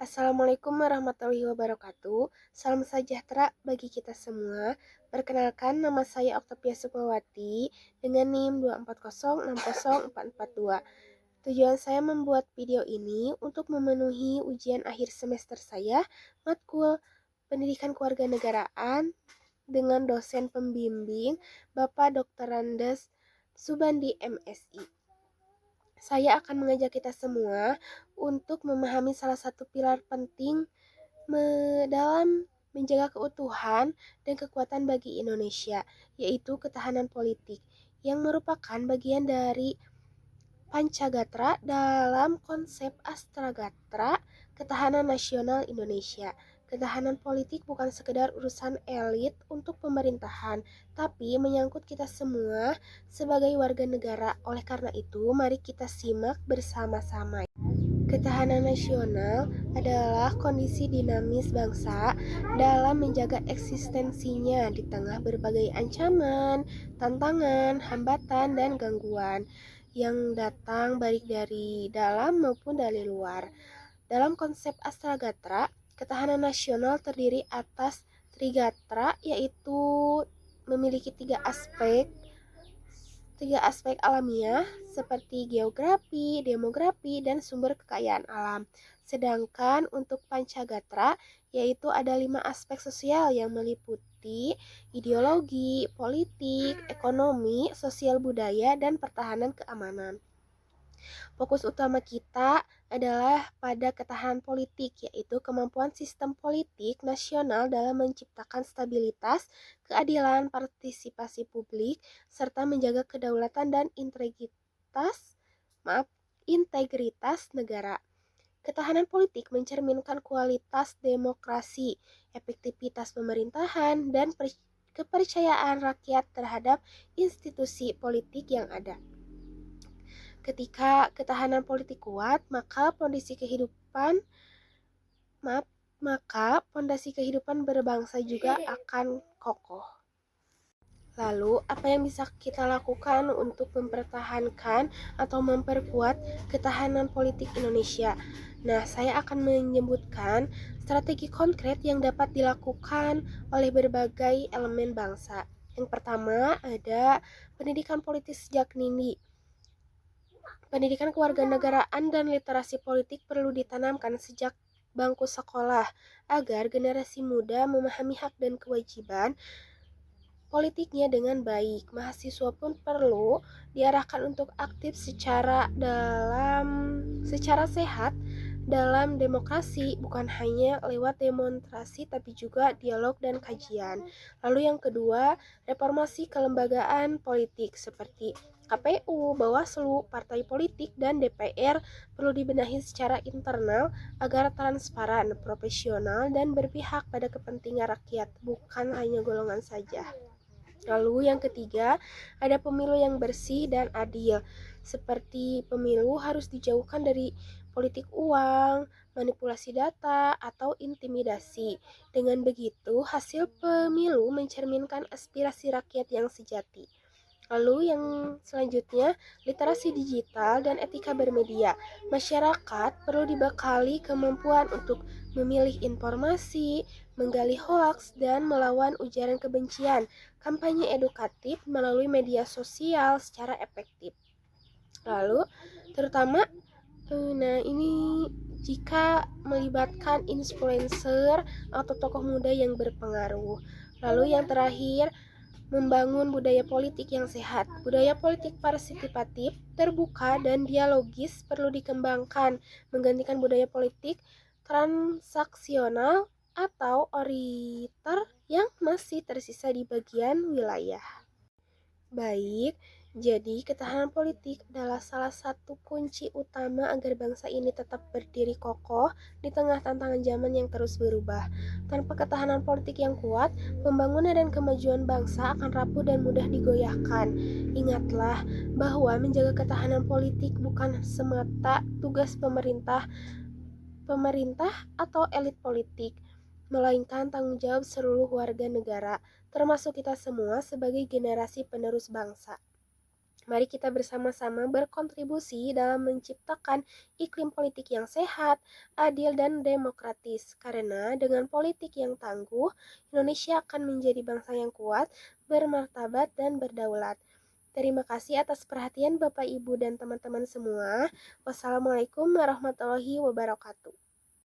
Assalamualaikum warahmatullahi wabarakatuh. Salam sejahtera bagi kita semua. Perkenalkan, nama saya Oktavia Sukmawati dengan NIM 240604442. Tujuan saya membuat video ini untuk memenuhi ujian akhir semester saya, matkul Pendidikan Kewarganegaraan dengan dosen pembimbing Bapak Dr. Randes Subandi MSI. Saya akan mengajak kita semua untuk memahami salah satu pilar penting dalam menjaga keutuhan dan kekuatan bagi Indonesia, yaitu ketahanan politik, yang merupakan bagian dari Pancagatra dalam konsep Astragatra Ketahanan Nasional Indonesia. Ketahanan politik bukan sekedar urusan elit untuk pemerintahan, tapi menyangkut kita semua sebagai warga negara. Oleh karena itu, mari kita simak bersama-sama. Ketahanan nasional adalah kondisi dinamis bangsa dalam menjaga eksistensinya di tengah berbagai ancaman, tantangan, hambatan, dan gangguan yang datang baik dari dalam maupun dari luar. Dalam konsep Astragatra, ketahanan nasional terdiri atas Trigatra, yaitu memiliki tiga aspek alamiah seperti geografi, demografi, dan sumber kekayaan alam. Sedangkan untuk Pancagatra, yaitu ada 5 aspek sosial yang meliputi ideologi, politik, ekonomi, sosial budaya, dan pertahanan keamanan. Fokus utama kita adalah pada ketahanan politik, yaitu kemampuan sistem politik nasional dalam menciptakan stabilitas, keadilan, partisipasi publik, serta menjaga kedaulatan dan integritas negara. Ketahanan politik mencerminkan kualitas demokrasi, efektivitas pemerintahan, dan kepercayaan rakyat terhadap institusi politik yang ada. Ketika ketahanan politik kuat, maka fondasi kehidupan berbangsa juga akan kokoh. Lalu, apa yang bisa kita lakukan untuk mempertahankan atau memperkuat ketahanan politik Indonesia? Nah, saya akan menyebutkan strategi konkret yang dapat dilakukan oleh berbagai elemen bangsa. Yang pertama, ada pendidikan politik sejak dini. Pendidikan kewarganegaraan dan literasi politik perlu ditanamkan sejak bangku sekolah agar generasi muda memahami hak dan kewajiban politiknya dengan baik. Mahasiswa pun perlu diarahkan untuk aktif secara sehat dalam demokrasi, bukan hanya lewat demonstrasi tapi juga dialog dan kajian. Lalu yang kedua, reformasi kelembagaan politik seperti KPU, Bawaslu, partai politik, dan DPR perlu dibenahi secara internal agar transparan, profesional, dan berpihak pada kepentingan rakyat, bukan hanya golongan saja. Lalu yang ketiga, ada pemilu yang bersih dan adil. Seperti pemilu harus dijauhkan dari politik uang, manipulasi data, atau intimidasi. Dengan begitu, hasil pemilu mencerminkan aspirasi rakyat yang sejati. Lalu yang selanjutnya, literasi digital dan etika bermedia. Masyarakat perlu dibekali kemampuan untuk memilih informasi, menggali hoaks, dan melawan ujaran kebencian. Kampanye edukatif melalui media sosial secara efektif. Lalu, terutama, ini jika melibatkan influencer atau tokoh muda yang berpengaruh. Lalu yang terakhir, membangun budaya politik yang sehat. Budaya politik partisipatif, terbuka, dan dialogis perlu dikembangkan, menggantikan budaya politik transaksional atau otoriter yang masih tersisa di bagian wilayah. Baik, jadi ketahanan politik adalah salah satu kunci utama agar bangsa ini tetap berdiri kokoh di tengah tantangan zaman yang terus berubah. Tanpa ketahanan politik yang kuat, pembangunan dan kemajuan bangsa akan rapuh dan mudah digoyahkan. Ingatlah bahwa menjaga ketahanan politik bukan semata tugas pemerintah atau elit politik, melainkan tanggung jawab seluruh warga negara, termasuk kita semua sebagai generasi penerus bangsa. Mari kita bersama-sama berkontribusi dalam menciptakan iklim politik yang sehat, adil, dan demokratis. Karena dengan politik yang tangguh, Indonesia akan menjadi bangsa yang kuat, bermartabat, dan berdaulat. Terima kasih atas perhatian Bapak, Ibu, dan teman-teman semua. Wassalamualaikum warahmatullahi wabarakatuh.